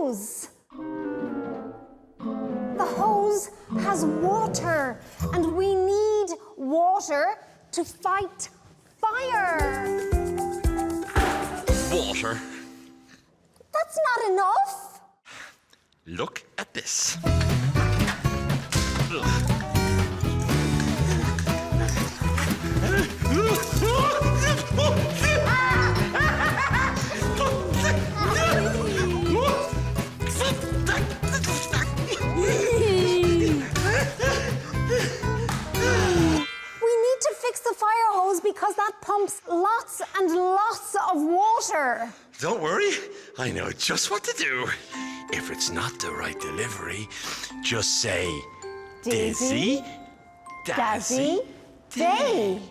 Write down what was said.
hose. The hose has water, and we need water to fight fire. Water. That's not enough. Look at this. Fix the fire hose because that pumps lots and lots of water. Don't worry, I know just what to do. If it's not the right delivery, just say Dizzy, Dizzy, Dazzy, Day.